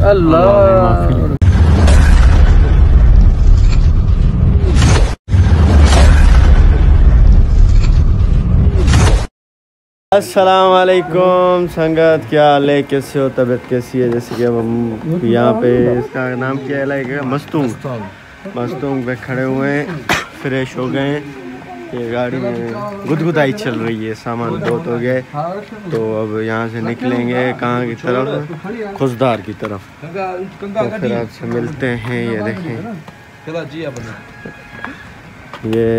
अल्लाह। अस्सलाम वालेकुम संगत, क्या हाल है, कैसे हो, तबीयत कैसी है? जैसे कि अब हम यहाँ पे, इसका नाम क्या है, मस्तूंग पे खड़े हुए हैं, फ्रेश हो गए हैं। ये गाड़ी में गुदगुदाई चल रही है, सामान बहुत हो गए, तो अब यहाँ से निकलेंगे कहाँ की तरफ? खुशदार की तरफ। तो फिर आपसे मिलते हैं। ये देखें, ये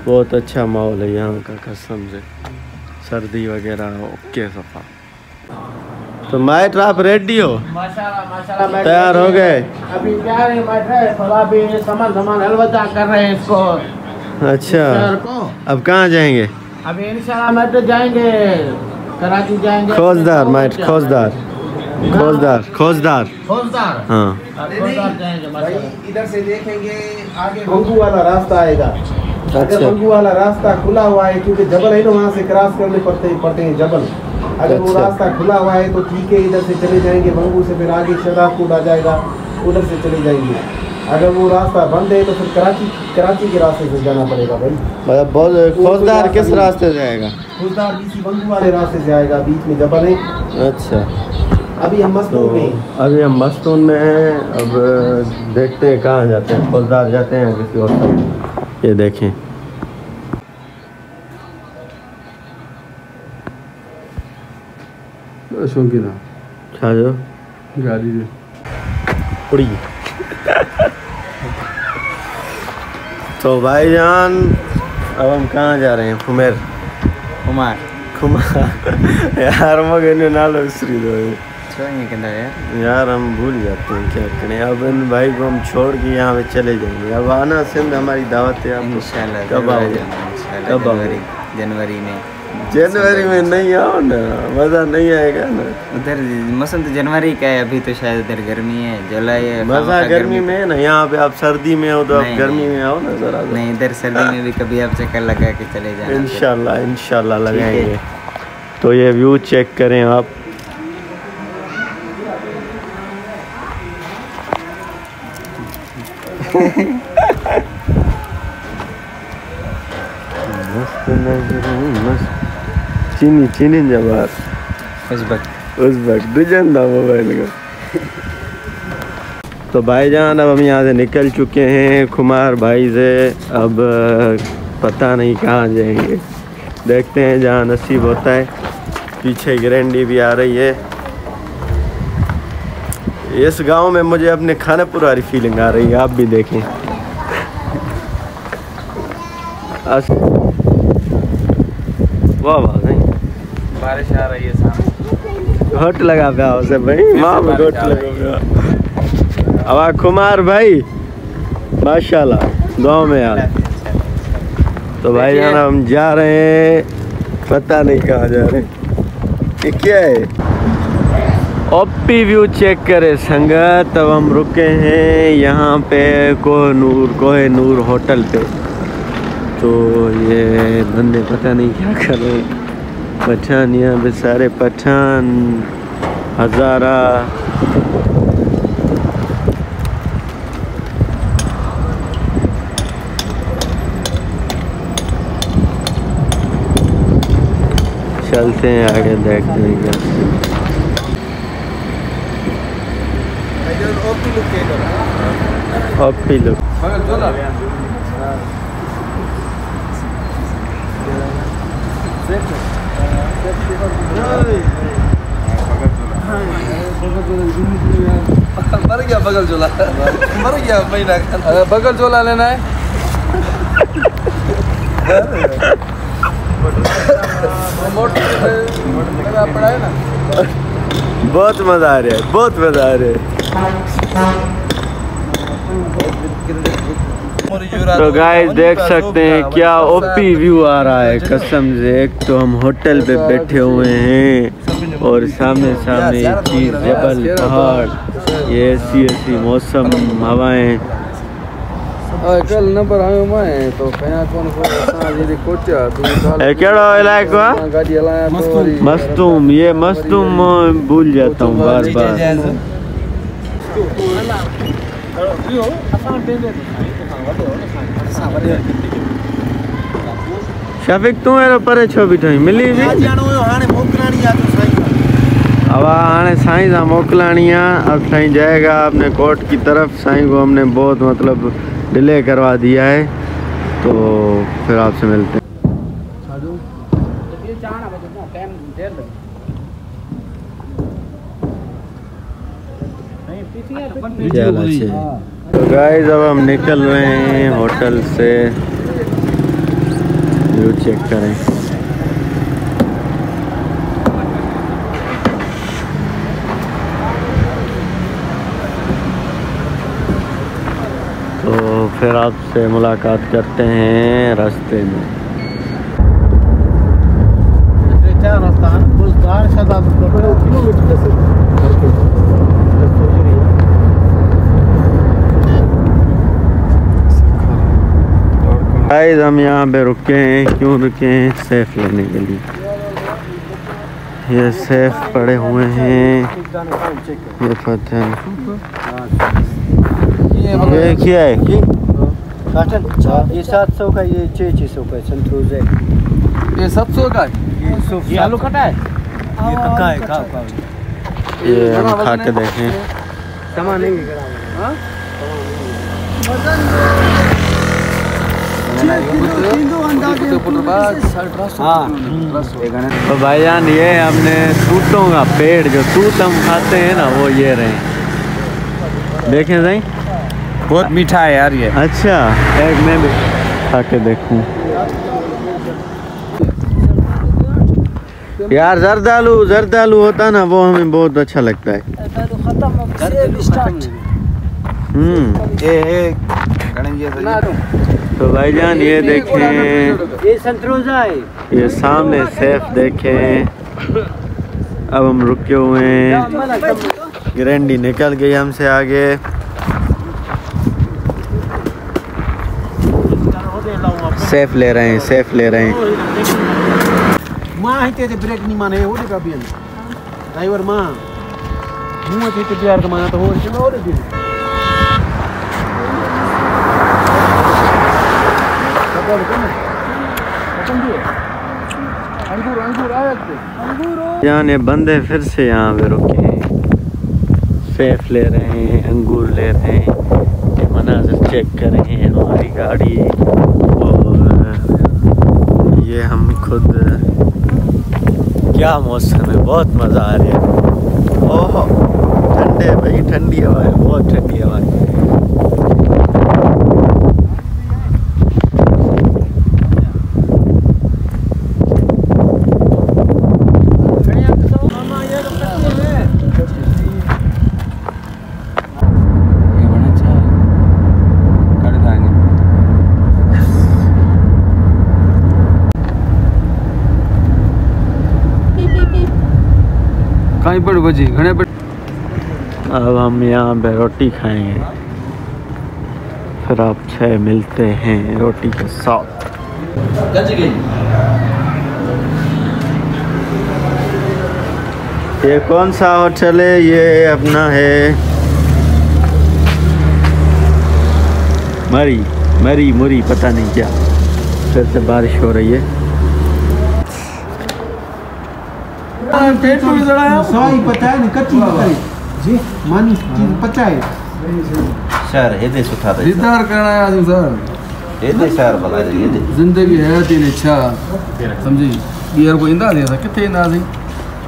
बहुत अच्छा माहौल है यहाँ का, कसम से, सर्दी वगैरह ओके सफा। तो माइट आप रेडी हो? माशाल्लाह तैयार हो गए? अभी क्या है, थोड़ा भी सामान अलविदा कर रहे हैं इसको। अच्छा, अब कहाँ जाएंगे? अभी इंशाल्लाह मैट जाएंगे, कराची जाएंगे। खोजदार माइट, खोजदार हाँ, खोजदार जाएंगे। इधर से देखेंगे आगे बंगू वाला रास्ता आएगा। अच्छा, बंगू वाला रास्ता खुला हुआ है, क्योंकि जबल है ना, वहाँ से क्रॉस करने पड़ते हैं जबल। अगर वो रास्ता खुला हुआ है तो ठीक है, इधर से चले जाएंगे बंगू से, फिर आगे शहदादपुर आ जाएगा, उधर से चले जाएंगे। अगर वो रास्ता बंद है तो फिर कराची के रास्ते से जाना पड़ेगा भाई। मतलब बहुत। खोजदार किस रास्ते से जाएगा? खोजदार इसी बंगू वाले रास्ते से आएगा, बीच में जबल है। अच्छा, अभी हम मस्तून में अभी हम मस्तून में हैं। अब देखते हैं कहाँ जाते हैं, खोजदार जाते हैं किसी और तरफ। ये देखें, शौकीना छा जो गाड़ी उड़ी। तो भाईजान, अब हम कहाँ जा रहे हैं? खुमार यार मगर नालो श्री दो यार, हम भूल जाते हैं क्या करें। अब इन भाई को हम छोड़ के यहाँ पे चले जाएंगे। अब आना सिंध हमारी दावत है। आप कब आओगे? कब आओगे? जनवरी में नहीं आओ ना, मज़ा नहीं आएगा ना। उधर मौसम तो जनवरी का है, अभी तो शायद उधर गर्मी है, जुलाई है। मज़ा गर्मी में है ना, यहाँ पे आप सर्दी में हो तो आप गर्मी में आओ ना ज़रा। नहीं, इधर सर्दी में भी कभी आप चक्कर लगा के चले जाना। इंशाल्लाह लगाएंगे। तो ये व्यू चेक करें आप। मस्त चीनी जबार उज़्बेक दुजन दा मोबाइल का। तो भाईजान, अब हम यहाँ से निकल चुके हैं खुमार भाई से। अब पता नहीं कहाँ जाएंगे, देखते हैं जहाँ नसीब होता है। पीछे ग्रैंडी भी आ रही है। इस गांव में मुझे अपने खानापुर वाली फीलिंग आ रही है, आप भी देखें। वाह वाह, नहीं बारिश आ रही है सामने। घोट लगा पे आओ से भाई, माँ में घोट लगा। अब खुमार भाई माशाल्लाह गाँव में यार। तो भाई जान, हम जा रहे हैं, पता नहीं कहाँ जा रहे हैं। ये क्या है? ओपी व्यू चेक करे संगत। अब हम रुके हैं यहाँ पे कोह नूर होटल पे। तो ये बंदे पता नहीं क्या कर रहे हैं। पठान, यहाँ पे सारे पठान, हज़ारा। चलते हैं आगे, देखते हैं क्या। ओपी लुक मर गया बगल झोला, मर गया महीना। बगल झोला लेना है। पड़ा है ना, बहुत मज़ा आ रहा है, बहुत मज़ा आ रहा है। तो गाइस देख सकते हैं क्या ओपी व्यू आ रहा है कसम से। एक तो हम होटल पे बैठे हुए हैं और सामने ये चीज़, जबल, पहाड़, ये ऐसी मौसम, हवाएं, कल नंबर आयो मैं तो कया कौन को जे कोचा तू ए केड़ो इलाको है? गाड़ी हलाया तो वरी मस्तूम। ये मस्तूम भूल जाता हूँ बार बार। शफीक तू एरो परे छो बीठो मिली भी अब आने साईं सा मोकलानी है। अब साईं जाएगा अपने कोर्ट की तरफ। साईं को हमने बहुत मतलब डिले करवा दिया है, तो फिर आपसे मिलते हैं। तो गाइस अब हम निकल रहे हैं होटल से। व्यू चेक करें। तो फिर आपसे मुलाकात करते हैं रास्ते में। गाइस हम यहाँ पे रुके हैं। क्यों रुके हैं? सेफ लेने के लिए। ये सेफ पड़े हुए हैं। ये फतेह ये क्या है? ये 700 का, ये 600 का संतरोज है। ये 700 का ये आलू कटा है, ये पक्का है। खाओ ये हम खा के देखें। सामान नहीं करा। तो भाईजान ये हमने सूटों का पेड़, जो सूट हम खाते हैं ना, वो ये रहे। देखें सही, बहुत मीठा है यार ये। अच्छा एक मैं भी खा के देखूं। यार जर्दालू होता ना, वो हमें बहुत अच्छा लगता है। तो भाईजान ये देखें, ये संतरोजा है। ये सामने सेफ देखें। अब हम रुके हुए हैं। ग्रैंडी निकल गई हमसे आगे। सेफ ले रहे हैं। माँ है ब्रेक नहीं माने वो देखा भी ड्राइवर माँ मुँह थे प्यार का माना तो हो जाने बंदे फिर से यहाँ पे रुके हैं। सेफ ले रहे हैं, अंगूर ले रहे हैं, ये मनाज़िर चेक कर रहे हैं हमारी गाड़ी। और ये हम खुद, क्या मौसम है, बहुत मज़ा आ रहा है। ओह ठंडे भाई, ठंडी हवा है, बहुत ठंडी हवा है। पड़ बजी घने पड़। अब हम यहाँ पे रोटी खाएंगे, फिर आपसे मिलते हैं रोटी के साथ। ये कौन सा होटल है? ये अपना है मरी मुरी पता नहीं क्या। फिर से बारिश हो रही है। सही पता है कच्ची जी मानी चीज पता है शहर हेदे सुठा था दीदार करना है सर। हेदे शहर भला हेदे जिंदगी है तीन इच्छा समझी ॿीहर को ईंदा सी असां किथे ईंदासीं।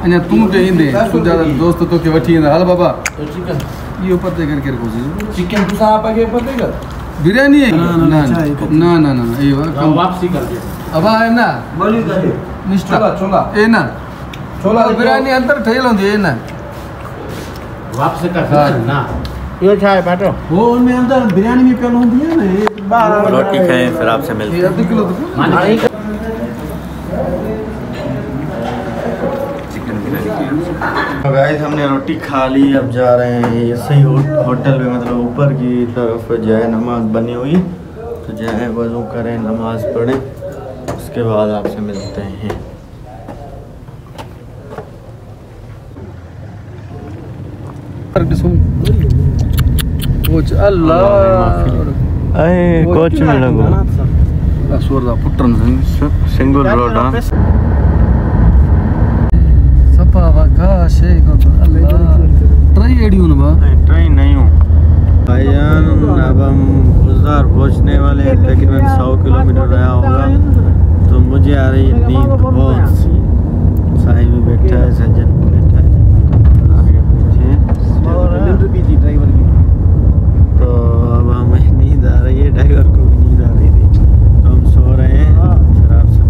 अञा तूं ते ईंदे तूं ज्यादा दोस्त तोखे वठी ईंदा। हल बाबा इहो पते कर केरु कोशिश चिकन तुसा आप के पते कर बिरयानी है ना ये वापसी कर दे अब है ना बोली कर निष्ठा छोला ए ना छोला बिरयानी अंदर ठहियल हूंदी है ना वापसी कर ना ये क्या है बैठो वो उनमें अंदर बिरयानी में प्याल होती है ना, ये बाहर रोटी खाएं फिर आपसे मिलते हैं। आधा किलो तो गाइस हमने रोटी खा ली, अब जा रहे हैं ये सही होटल में, मतलब ऊपर की तरफ जो है नमाज बनी हुई तो जाए वज़ू करें, नमाज पढ़ें, उसके बाद आपसे मिलते हैं। अल्लाह कोच में लगो पुट्रन सिंगल रोड ट्रेन नहीं हूँ भाईजान। अब हम गुजार पहुँचने वाले हैं, तकरीबन 100 किलोमीटर रहा होगा। तो मुझे आ रही है नींद बहुत सी। साई में बैठा है, सज्जन बैठा है, आगे पीछे ड्राइवर की। तो अब हमें नींद आ रही है, ड्राइवर को भी नींद आ रही थी, तो हम सो रहे हैं। शराब से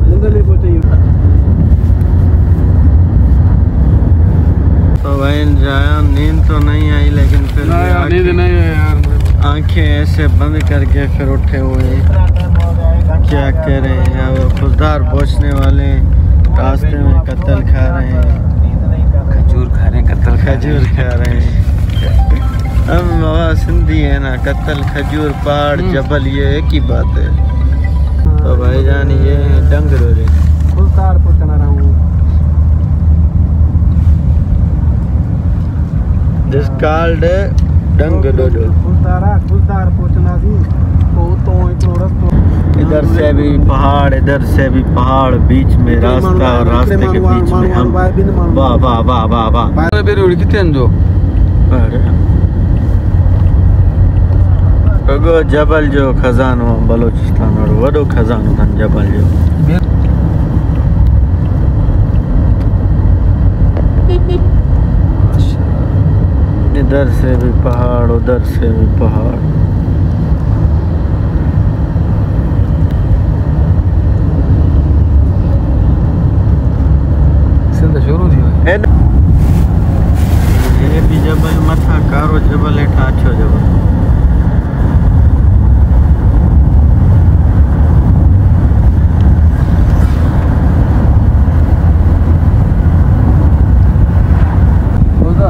तो भाई जाया, नींद तो नहीं आई, लेकिन फिर आंखें ऐसे बंद करके फिर उठे हुए। क्या करें, अब खुददार पहुँचने वाले, रास्ते में कत्ल खा रहे हैं, खजूर खा रहे हैं, कत्ल खजूर खा रहे हैं। हम वहाँ सिंधी है ना, कत्ल खजूर पहाड़ जबल ये एक ही बात है। तो भाईजान ये डंग रोले खुलतार को चला रहा हूँ। दिस कॉल्ड डंग डोडो। खुलतार पहुंचना थी तो इतना रास्ता, इधर से भी पहाड़, इधर से भी पहाड़, बीच में रास्ता, और रास्ते के बीच में हम। वाह वाह वाह वाह वाह। जो जबल जो खजानो बलोचिस्तान और वडो खजानो था जबल जो। इधर से भी पहाड़, उधर से भी पहाड़। शुरू थी ये भी जबल मथा कारो जबल है, ठाछो जबल।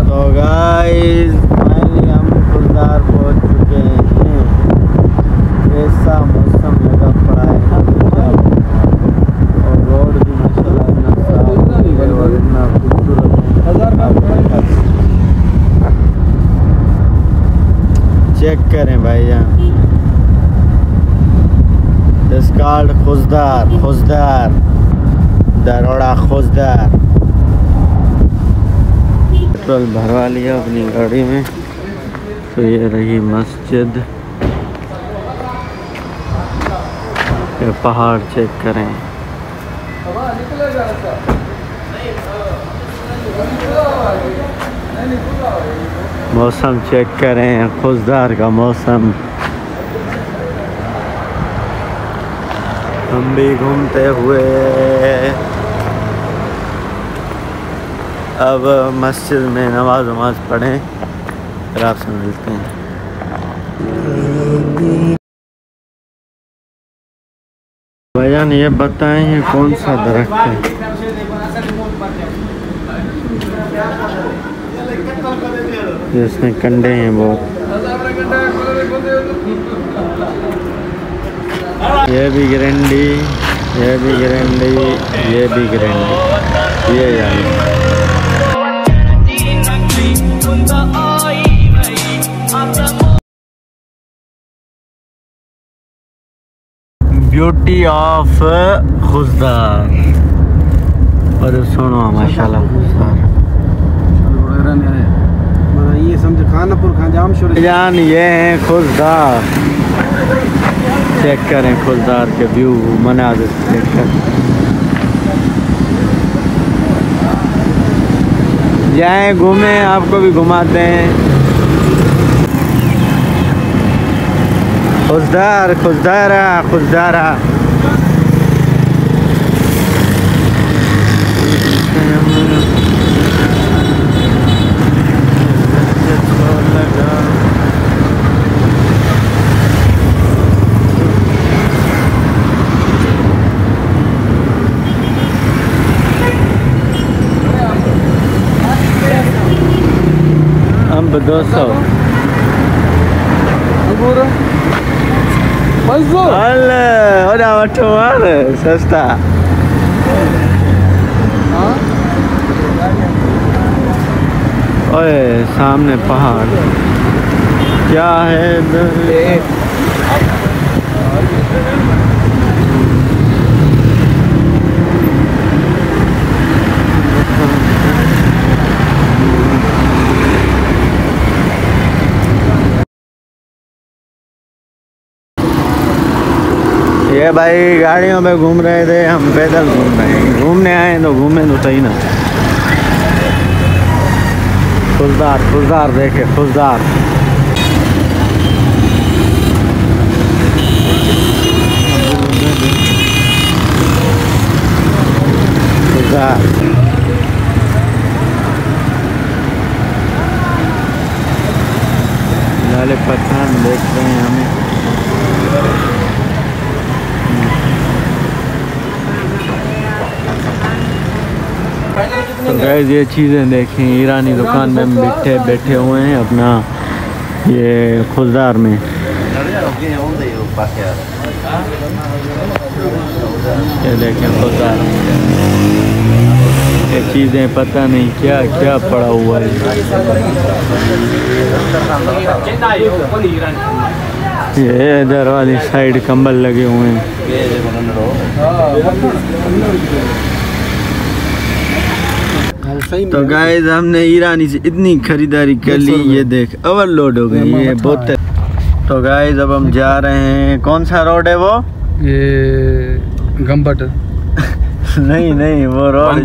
तो गाइस फाइनली हम खुलदार पहुंच चुके हैं। ऐसा मौसम लगा पड़ा है ना, और रोड भी माशाल्लाह इतना साफ और इतना खूबसूरत है। चेक करें भाईजान, दिस कॉल्ड खुजदार, खुजदार दरोड़ा खुजदार। पेट्रोल भरवा लिया अपनी गाड़ी में। तो ये रही मस्जिद। ये पहाड़ चेक करें, मौसम चेक करें, खुशदार का मौसम। हम भी घूमते हुए अब मस्जिद में नमाज पढ़ें, फिर आपसे मिलते हैं। भाईजान ये बताएं ये कौन सा दरख्त है? इसमें कंडे हैं बहुत। ये भी गिरंडी, ये भी गिरंडी, ये भी गिरंडी, ये यानी ब्यूटी ऑफ खुशदार। और सुनो माशाल्लाह खुशदार ये समझ खानापुर खान जाम शुरू जान। ये हैं खुशदार, चेक करें खुशदार के व्यू मनाज़िर चेक करें। जाएं घूमें, आपको भी घुमाते हैं। खुशदार खुशदारा खुशदारा। अंब 200 अंगूर 500 अल्ले ओरा वठो यार सस्ता हाँ ओए सामने पहाड़ क्या है ये भाई गाड़ियों में घूम रहे थे, हम पैदल घूम रहे हैं। घूमने आए तो घूमे तो सही ना। फुलदार फुलदार देखे फुलदार फुलदार लाले पठान देख रहे हैं हमें। तो गाइस ये चीज़ें देखें, ईरानी दुकान में हम बैठे हुए हैं अपना ये खुलदार में। ये देखें खुलदार ये चीज़ें पता नहीं क्या क्या पड़ा हुआ है। ये इधर वाली साइड कंबल लगे हुए हैं। तो गाइस हमने ईरानी से इतनी खरीदारी कर ली, ये देख ओवरलोड हो गई ये बोतल। तो गाइस अब हम जा रहे हैं, कौन सा रोड है वो? ये गंबट नहीं नहीं वो रोड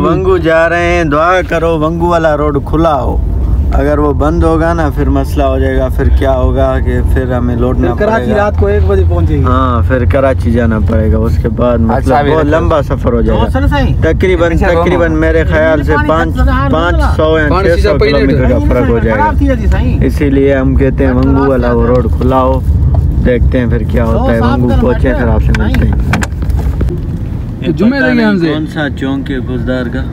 वंगू जा रहे हैं। दुआ करो वंगू वाला रोड खुला हो, अगर वो बंद होगा ना फिर मसला हो जाएगा। फिर क्या होगा कि फिर हमें लौटना पड़ेगा। कराची रात को 1 बजे पहुंचेंगे। हाँ फिर कराची जाना पड़ेगा, उसके बाद मतलब बहुत लंबा सफर हो जाएगा। तकरीबन मेरे ख्याल से 500 या 600 किलोमीटर का फर्क हो जाएगा। इसीलिए हम कहते हैं वंगू वाला वो रोड खुला हो, देखते हैं फिर क्या होता है। वंगू पहुँचे फिर आपसे मिलते हैं। कौन सा चौक है खुलदार का?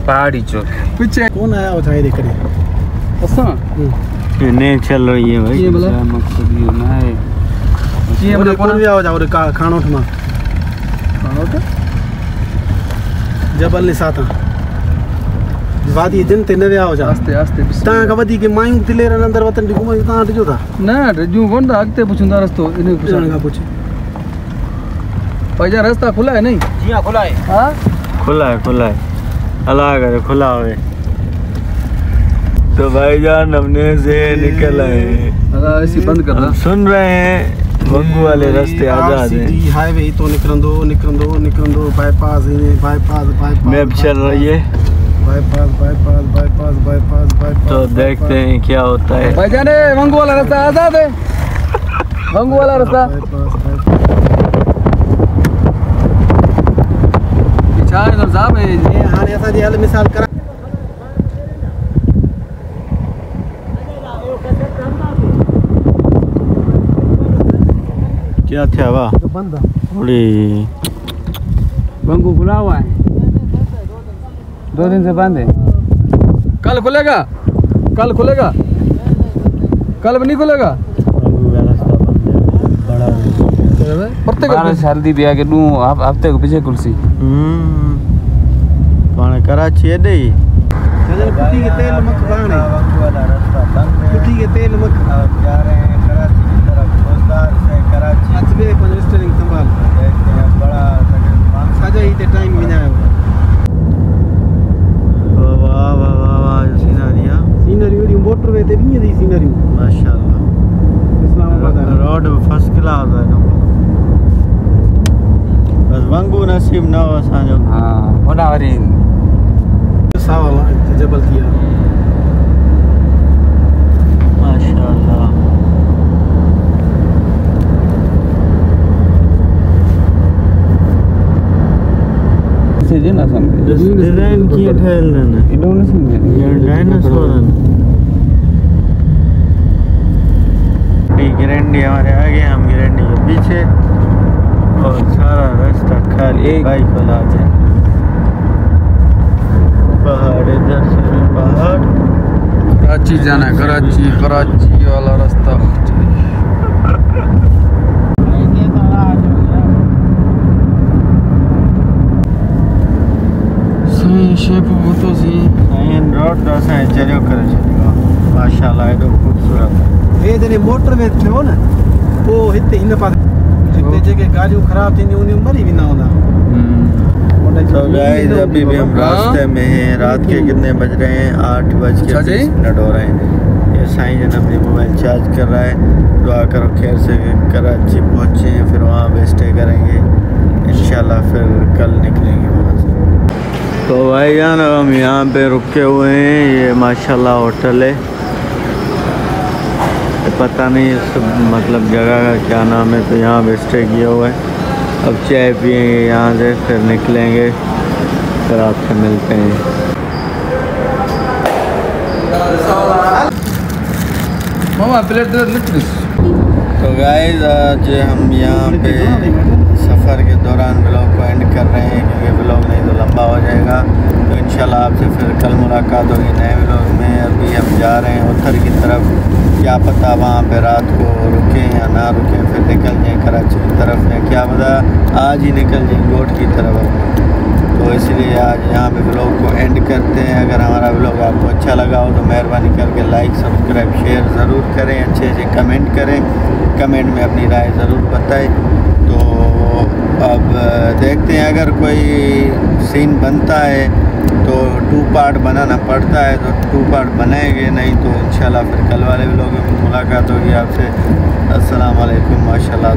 पहाड़ी चौक पीछे कौन आया उठाए देख रहे ये नहीं चल रही है भाई। ये बोला मकसद ये ना है ये बोले कौन भी आओ जाओ रे खानो उठमा जबल ने साथ वादी दिन ते नवे आओ जा आस्ते आस्ते ता का वदी के मायूं दिले रे अंदर वतन दी घुमा ता जो था ना रजू कोन दा अगते पुछंदा रस्तो इने पुछण का पूछ पैजा रास्ता खुला है नहीं? जी हाँ खुला है। हाँ खुला है अल्लाह करे खुला हो। तो भाईजान हमने से निकल आए, ऐसी बंद कर रहा। सुन रहे हैं वंगू वाले रास्ते आजाद हैं। हाईवे तो निकलंदो बाईपास मैप चल रही है बाईपास तो देखते हैं क्या होता है। भाईजान वंगू वाला रास्ता आजाद है, वंगू वाला रास्ता साहब है ये हां ऐसा जी हाल मिसाल करा क्या था वाह बंद थोड़ी वंगू खुला हुआ है, 2 दिन से बंद है। कल खुलेगा कल भी नहीं खुलेगा। प्रत्येक हल्दी भी आगे हफ्ते को पीछे कुलसी कराची है दे कुटी के तेल मक बाणे कुटी के तेल मक जा रहे हैं कराची की तरफ। खुलदार से कराची अजबे को रेस्टोरेंट संभाल देखते हैं बड़ा साजा ही ते टाइम में आया। वाह वाह वाह सीनरी वीडियो मोटरवे ते भी दी सीनरी माशाल्लाह। इस्लामाबाद रोड फर्स्ट क्लास है ना, बस वंगू नसीब ना हो असांजो। हाँ होना वारी सावा जबल किया माशाल्लाह। से जे ना समझे डिजाइन की ठहल ना इन्होंने समझे ये डायनासोर गिरंडी हमारे आगे, हम गिरंडी के पीछे और सारा रास्ता खाली बाइक वाला है। पहाड़ इधर से पहाड़ कराची जाना है, कराची कराची वाला रास्ता। सही शेप वो तो सी साईं रोड तो असां चरियो करे छॾियो आहे माशाल्लाह एॾो ख़ूबसूरत हे जॾहिं मोटर में थियो न पोइ हिते हिन पासे हिते जेके गाॾियूं ख़राब थींदियूं उन मरी वेंदा हूंदा। तो गाइस अभी भी हम रास्ते में हैं। रात के कितने बज रहे हैं? 8:20 हो रहे हैं। ये साईं जन अपनी मोबाइल चार्ज कर रहा है। दुआ करो खैर से कराची पहुँचे, फिर वहाँ पे स्टे करेंगे इंशाल्लाह, फिर कल निकलेंगे वहाँ से। तो भाई जान हम यहाँ पे रुके हुए हैं। ये माशाल्लाह होटल है, पता नहीं सब मतलब जगह का क्या नाम है, तो यहाँ पे स्टे किया हुआ है। अब चाय पियेंगे यहाँ से, फिर निकलेंगे, फिर आपसे मिलते हैं। मामा प्लेट तो गाइस आज हम यहाँ पे सफ़र के दौरान व्लॉग को एंड कर रहे हैं, क्योंकि व्लॉग नहीं तो लंबा हो जाएगा। तो इंशाल्लाह आपसे फिर कल मुलाकात होगी नए व्लॉग में। अभी हम जा रहे हैं उत्तर की तरफ, क्या पता वहाँ पे रात को रुकें या ना रुकें, फिर निकल जाएँ कराची की तरफ, या क्या पता आज ही निकल जाएँ गोट की तरफ। तो इसलिए आज यहाँ पे व्लॉग को एंड करते हैं। अगर हमारा व्लॉग आपको अच्छा लगा हो तो मेहरबानी करके लाइक सब्सक्राइब शेयर ज़रूर करें, अच्छे से कमेंट करें, कमेंट में अपनी राय ज़रूर बताएं। तो अब देखते हैं अगर कोई सीन बनता है तो 2 पार्ट बनाना पड़ता है तो 2 पार्ट बनाएंगे, नहीं तो इंशाल्लाह फिर कल वाले व्लॉग में मुलाकात होगी आपसे। अस्सलाम वालेकुम, माशाल्लाह।